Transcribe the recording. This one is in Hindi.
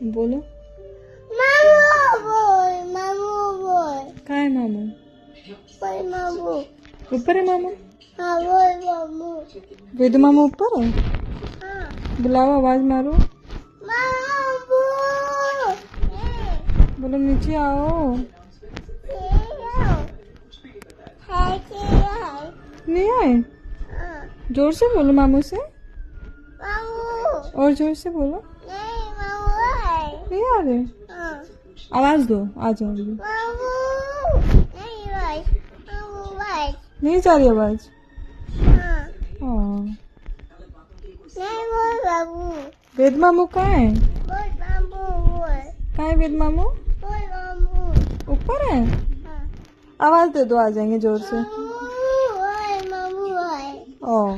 बोलो। मामू बोल, मामू बोल, कहाँ है मामू? बोल मामू। ऊपर है मामू? हाँ बोल मामू। वेदू मामू ऊपर है? हाँ बुलाओ, आवाज मारो। मामू। बोलो नीचे आओ। नहीं आए? जोर से बोलो मामू से। मामू और जोर से बोलो। नहीं, मामू है। नहीं आ रहे? हाँ आवाज दो, आ जाओगे। मामू नहीं भाई, मामू भाई। नहीं जा रही आवाज? हाँ हाँ। नहीं बोल बाबू, वेद मामू कहाँ है? बोल मामू बोल, कहाँ है वेद मामू? बोल मामू। ऊपर है? हाँ आवाज दे दो, आ जाएंगे जोर से। मामू है, मामू है। ओ